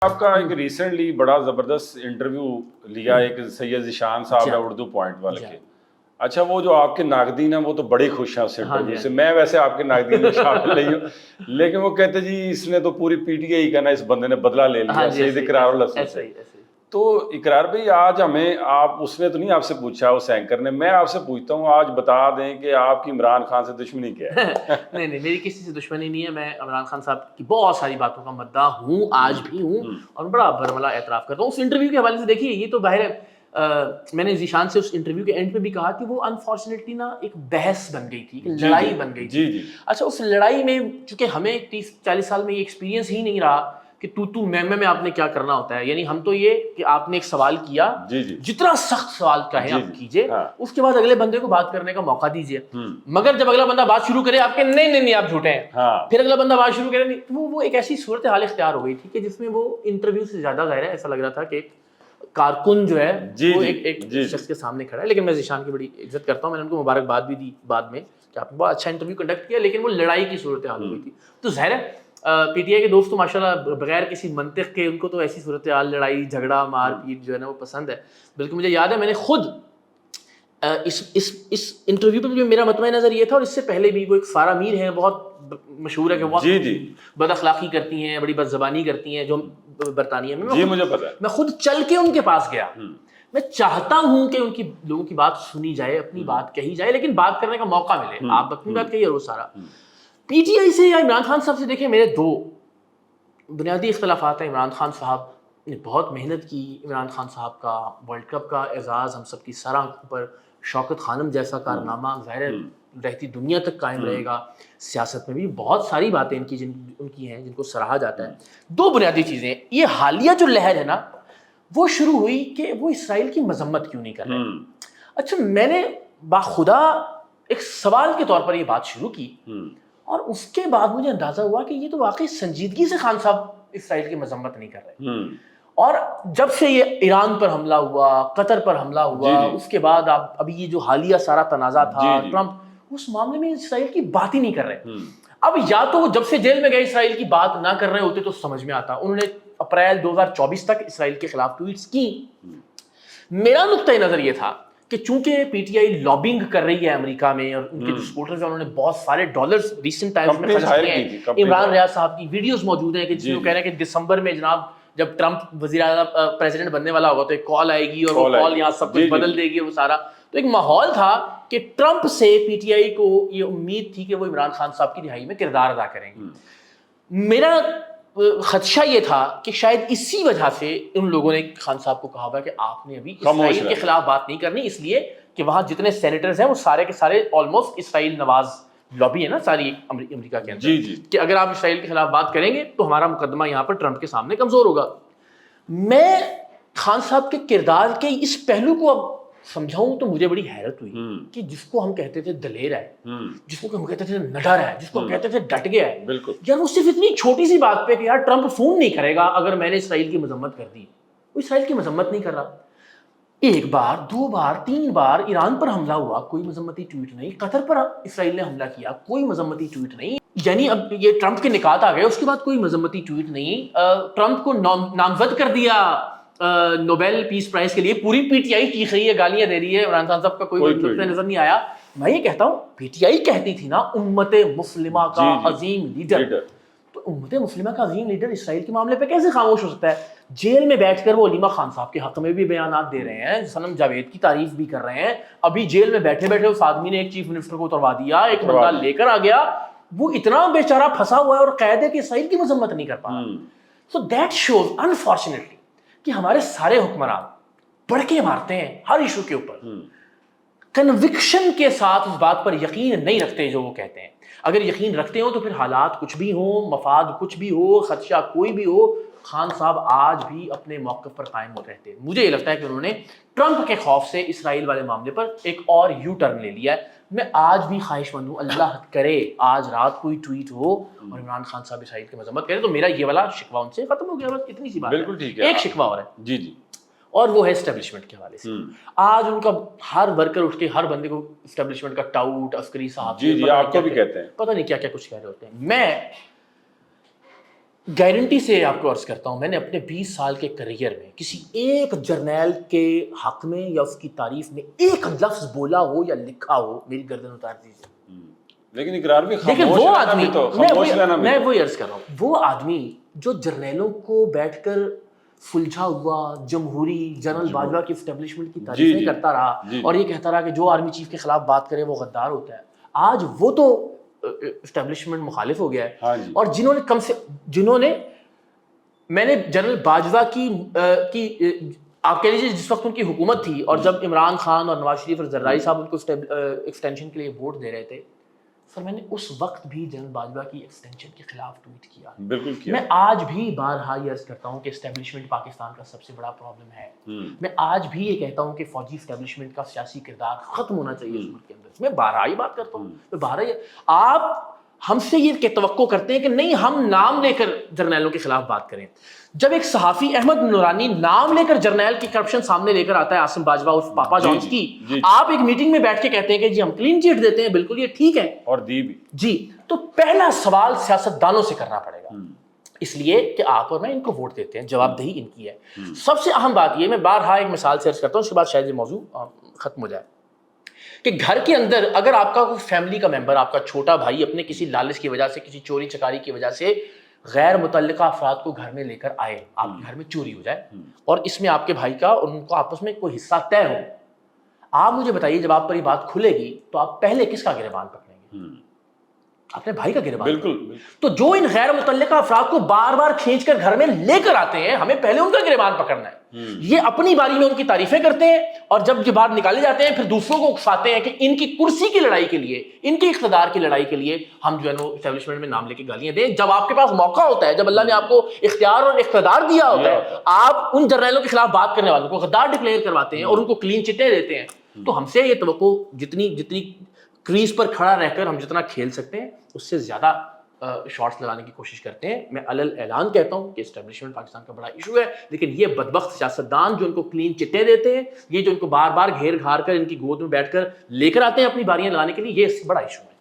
آپ کا ایک ریسنٹلی بڑا زبردست انٹرویو لیا ایک سید ذیشان صاحب ہے اردو پوائنٹ والے کے. اچھا وہ جو آپ کے ناقدین ہیں وہ تو بڑے خوش ہیں اس انٹرویو سے. میں ویسے آپ کے ناقدین میں شامل نہیں ہوں لیکن وہ کہتے جی اس نے تو پوری پی ٹی آئی کا نا اس بندے نے بدلہ لے لیا سید اقرار الحسن سے. تو اقرار بھائی آج ہمیں آپ اس نے تو نہیں آپ سے پوچھا اس اینکر نے, میں آپ سے پوچھتا ہوں آج بتا دیں کہ آپ کی عمران خان سے دشمنی کیا ہے؟ نہیں میری کسی سے دشمنی نہیں ہے. میں عمران خان صاحب کی بہت ساری باتوں کا مداح ہوں, آج بھی ہوں, اور بڑا برملا اعتراف کرتا ہوں. اس انٹرویو کے حوالے سے دیکھیے یہ تو باہر میں نے ذیشان سے اس انٹرویو کے اینڈ پہ بھی کہا کہ وہ انفارچونیٹلی نا ایک بحث بن گئی تھی, لڑائی بن گئی تھی. اچھا اس لڑائی میں چونکہ ہمیں 30-40 سال میں یہ ایکسپیرینس ہی نہیں رہا کہ تو میں آپ نے کیا کرنا ہوتا ہے. یعنی ہم تو یہ کہ آپ نے ایک سوال کیا, جتنا سخت سوال کہیں آپ کیجئے, اس کے بعد اگلے بندے کو بات کرنے کا موقع دیجئے. مگر جب اگلا بندہ بات شروع کرے آپ کے نہیں آپ جھوٹے ہیں, پھر اگلا بندہ بات شروع کرے, وہ ایک ایسی صورتحال اختیار ہو گئی تھی کہ جس میں وہ انٹرویو سے زیادہ ظاہر ہے ایسا لگ رہا تھا کہ ایک کارکن جو ہے وہ ایک شخص کے سامنے کھڑا ہے. لیکن میں ذیشان کی بڑی عزت کرتا ہوں, میں نے ان کو مبارکباد بھی دی بعد میں کہ آپ نے بہت اچھا انٹرویو کنڈکٹ کیا, لیکن وہ لڑائی کی صورتحال ہو گئی تھی. تو ظاہر ہے پی ٹی آئی کے دوست تو ماشاءاللہ بغیر کسی منطق کے ان کو تو ایسی صورتحال لڑائی جھگڑا مار پیٹ جو ہے نا وہ پسند ہے. بلکہ مجھے یاد ہے میں نے خود اس انٹرویو پہ میرا مطمئن نظر یہ تھا, اور اس سے پہلے بھی وہ ایک فارا میر ہے, بہت مشہور ہے کہ وہ بد اخلاقی کرتی ہیں, بڑی بد زبانی کرتی ہیں جو برطانیہ میں. مجھے پتا ہے, میں خود چل کے ان کے پاس گیا. میں چاہتا ہوں کہ ان کی لوگوں کی بات سنی جائے, اپنی بات کہی جائے, لیکن بات کرنے کا موقع ملے. آپ اپنی بات کہیے وہ سارا. پی ٹی آئی سے یا عمران خان صاحب سے دیکھیں میرے دو بنیادی اختلافات ہیں. عمران خان صاحب نے بہت محنت کی. عمران خان صاحب کا ورلڈ کپ کا اعزاز ہم سب کی سر آنکھوں پر, شوکت خانم جیسا کارنامہ ظاہر رہتی دنیا تک قائم رہے گا. سیاست میں بھی بہت ساری باتیں ان کی ہیں جن کو سراہا جاتا ہے. دو بنیادی چیزیں, یہ حالیہ جو لہر ہے نا وہ شروع ہوئی کہ وہ اسرائیل کی مذمت کیوں نہیں کر رہے. اچھا میں نے باخدا ایک سوال کے طور پر یہ بات شروع کی, اور اس کے بعد مجھے اندازہ ہوا کہ یہ تو واقعی سنجیدگی سے خان صاحب اسرائیل کی مذمت نہیں کر رہے. اور جب سے یہ ایران پر حملہ ہوا, قطر پر حملہ ہوا, اس کے بعد ابھی یہ جو حالیہ سارا تنازع تھا ٹرمپ, اس معاملے میں اسرائیل کی بات ہی نہیں کر رہے. اب یا تو وہ جب سے جیل میں گئے اسرائیل کی بات نہ کر رہے ہوتے تو سمجھ میں آتا. انہوں نے اپریل 2024 تک اسرائیل کے خلاف ٹویٹس کی. میرا نقطۂ نظر یہ تھا کہ چونکہ پی ٹی آئی لابنگ کر رہی ہے امریکہ میں, اور ان کے جو سپورٹرز ہیں انہوں نے بہت سارے ڈالرز ریسنٹ ٹائمز میں خرچ کیے ہیں. عمران ریاض صاحب کی ویڈیوز موجود ہیں کہ جس میں وہ کہہ رہے ہیں کہ دسمبر میں جناب جب ٹرمپ وزیر اعظم پریزیڈنٹ بننے والا ہوگا تو ایک کال آئے گی اور وہ کال یہاں سب کچھ بدل دے گی وہ سارا. تو ایک ماحول تھا کہ ٹرمپ سے پی ٹی آئی کو یہ امید تھی کہ وہ عمران خان صاحب کی رہائی میں کردار ادا کریں گے. میرا خدشہ یہ تھا کہ شاید اسی وجہ سے ان لوگوں نے خان صاحب کو کہا ہوا کہ آپ نے ابھی اسرائیل کے خلاف بات نہیں کرنی, اس لیے کہ وہاں جتنے سینیٹرز ہیں وہ سارے کے سارے آلموسٹ اسرائیل نواز لابی ہے نا ساری امریکہ کے اندر, کہ اگر آپ اسرائیل کے خلاف بات کریں گے تو ہمارا مقدمہ یہاں پر ٹرمپ کے سامنے کمزور ہوگا. میں خان صاحب کے کردار کے اس پہلو کو اب سمجھاؤں تو مجھے بڑی حیرت ہوئی کہ جس کو ہم کہتے تھے دلیر ہے, جس کو ہم کہتے تھے نڈر ہے, جس کو ہم کہتے تھے ڈٹ گیا ہے, یار وہ صرف اتنی چھوٹی سی بات پہ کہ یار ٹرمپ فون نہیں کرے گا اگر میں نے اسرائیل کی مذمت کر دی. وہ اسرائیل کی مذمت نہیں کر رہا. ایک بار, دو بار, تین بار ایران پر حملہ ہوا, کوئی مذمتی ٹویٹ نہیں. قطر پر اسرائیل نے حملہ کیا, کوئی مذمتی ٹویٹ نہیں. یعنی اب یہ ٹرمپ کے نکات آ گئے, اس کے بعد کوئی مذمتی ٹویٹ نہیں. ٹرمپ کو نامزد کر دیا نوبیل پیس پرائز کے لیے, پوری پی ٹی آئی چیخ رہی ہے, گالیاں دے رہی ہے, عمران خان صاحب کا کوئی نقطہ نظر نہیں آیا. میں یہ کہتا ہوں پی ٹی آئی کہتی تھی نا امت مسلمہ کا عظیم لیڈر, تو امت مسلمہ کا عظیم لیڈر اسرائیل کے معاملے پہ کیسے خاموش ہو سکتا ہے؟ جیل میں بیٹھ کر وہ علیمہ خان صاحب کے حق میں بھی بیانات دے رہے ہیں, صنم جاوید کی تعریف بھی کر رہے ہیں. ابھی جیل میں بیٹھے بیٹھے اس آدمی نے ایک چیف منسٹر کو اتروا دیا, ایک بندہ لے کر آ گیا, وہ اتنا بیچارہ پھنسا ہوا ہے اور قید ہے کہ اسرائیل کی مذمت نہیں کر پا رہا. سو دیٹ شوز انفارچونیٹلی کہ ہمارے سارے حکمران بڑکے مارتے ہیں ہر ایشو کے اوپر, کنوکشن کے ساتھ اس بات پر یقین نہیں رکھتے جو وہ کہتے ہیں. اگر یقین رکھتے ہو تو پھر حالات کچھ بھی ہوں, مفاد کچھ بھی ہو, خدشہ کوئی بھی ہو, خان صاحب آج بھی اپنے موقف پر قائم ہو رہتے ہیں. مجھے یہ لگتا ہے کہ انہوں نے ٹرمپ کے خوف سے اسرائیل والے معاملے پر ایک اور یو ٹرن لے لیا ہے. میں آج بھی خواہش مند ہوں اللہ کرے آج رات کوئی ٹویٹ ہو اور عمران خان صاحب اسرائیل کی مذمت کرے تو میرا یہ والا شکوہ ان سے ختم ہو گیا. بس اتنی سی بات ہے. بالکل ٹھیک ہے. ایک شکوہ اور ہے اور وہ ہے اسٹیبلشمنٹ کے حوالے سے. آج ان کا ہر ورکر اٹھ کے ہر بندے کو اسٹیبلشمنٹ کا ٹاؤٹ عسکری صاحب آپ کو بھی کہتے ہیں, پتہ نہیں کیا کیا کچھ کہہ رہے ہوتے ہیں. میں گارنٹی سے آپ کو عرض کرتا ہوں، میں نے اپنے 20 سال کے کریئر میں کسی ایک جرنیل کے حق میں یا اس کی تعریف میں ایک لفظ بولا ہو یا لکھا ہو، میری گردن اتار دیجیے. لیکن اقرار بھی لیکن خاموش وہ رہنا آدمی، بھی تو خاموش رہنا بھی میں تو. وہی عرض کر رہا ہوں، وہ آدمی جو جرنیلوں کو بیٹھ کر فلجھا ہوا جمہوری جنرل باجوہ کی اسٹیبلشمنٹ کی تعریفیں کرتا رہا اور یہ کہتا رہا کہ جو آرمی چیف کے خلاف بات کرے وہ غدار ہوتا ہے. آج وہ تو اسٹیبلشمنٹ مخالف ہو گیا ہے. اور جنہوں نے میں نے جنرل باجوہ کی آپ کہہ لیجیے جس وقت ان کی حکومت تھی اور جب عمران خان اور نواز شریف اور زرداری صاحب ان کو ایکسٹینشن کے لیے ووٹ دے رہے تھے، سر میں نے اس وقت بھی جنرل باجوہ کی ایکسٹینشن کے خلاف ٹویٹ کیا. بالکل کیا. میں آج بھی بارہا یہ عرض کرتا ہوں کہ اسٹیبلشمنٹ پاکستان کا سب سے بڑا پرابلم ہے. میں آج بھی یہ کہتا ہوں کہ فوجی اسٹیبلشمنٹ کا سیاسی کردار ختم ہونا چاہیے اس ملک کے اندر. میں بارہا ہی بات کرتا ہوں، میں بارہا آپ ہم سے یہ توقع کرتے ہیں کہ نہیں ہم نام لے کر جرنیلوں کے خلاف بات کریں. جب ایک صحافی احمد نورانی نام لے کر جرنیل کی کرپشن سامنے لے کر آتا ہے، عاصم باجوہ اور پاپا جانس کی، آپ ایک میٹنگ میں بیٹھ کے کہتے ہیں کہ جی ہم کلین چٹ دیتے ہیں، بالکل یہ ٹھیک ہے اور دی بھی جی. تو پہلا سوال سیاستدانوں سے کرنا پڑے گا، اس لیے کہ آپ اور میں ان کو ووٹ دیتے ہیں، جواب دہی ان کی ہے. سب سے اہم بات یہ، میں بارہا ایک مثال سے عرض کرتا ہوں، اس کے بعد شاید یہ موضوع ختم ہو جائے، کہ گھر کے اندر اگر آپ کا کوئی فیملی کا ممبر، آپ کا چھوٹا بھائی اپنے کسی لالچ کی وجہ سے، کسی چوری چکاری کی وجہ سے غیر متعلقہ افراد کو گھر میں لے کر آئے، آپ کے گھر میں چوری ہو جائے اور اس میں آپ کے بھائی کا اور ان کو آپس میں کوئی حصہ طے ہو، آپ مجھے بتائیے جب آپ پر یہ بات کھلے گی تو آپ پہلے کس کا گریبان پکڑیں گے؟ اپنے بھائی کا گریبان. بالکل. تو جو ان غیر متعلقہ افراد کو بار بار کھینچ کر گھر میں لے کر آتے ہیں، ہمیں پہلے ان کا گریبان پکڑنا ہے. یہ اپنی باری میں ان کی تعریفیں کرتے ہیں اور جب یہ باہر نکالے جاتے ہیں پھر دوسروں کو اکساتے ہیں کہ ان کی کرسی کی لڑائی کے لیے، ان کے اقتدار کی لڑائی کے لیے ہم جو ہے نا اسٹیبلشمنٹ میں نام لے کے گالیاں دیں. جب آپ کے پاس موقع ہوتا ہے، جب اللہ نے آپ کو اختیار اور اقتدار دیا ہوتا ہے، آپ ان جرنیلوں کے خلاف بات کرنے والوں کو غدار ڈکلیئر کرواتے ہیں اور ان کو کلین چٹیں دیتے ہیں. تو ہم سے یہ توقع جتنی کریز پر کھڑا رہ کر ہم جتنا کھیل سکتے ہیں اس سے زیادہ شارٹس لگانے کی کوشش کرتے ہیں. میں علل اعلان کہتا ہوں کہ اسٹیبلشمنٹ پاکستان کا بڑا ایشو ہے، لیکن یہ بدبخت سیاستدان جو ان کو کلین چٹیں دیتے ہیں، یہ جو ان کو بار بار گھیر گھار کر ان کی گود میں بیٹھ کر لے کر آتے ہیں اپنی باریاں لگانے کے لیے، یہ بڑا ایشو ہے.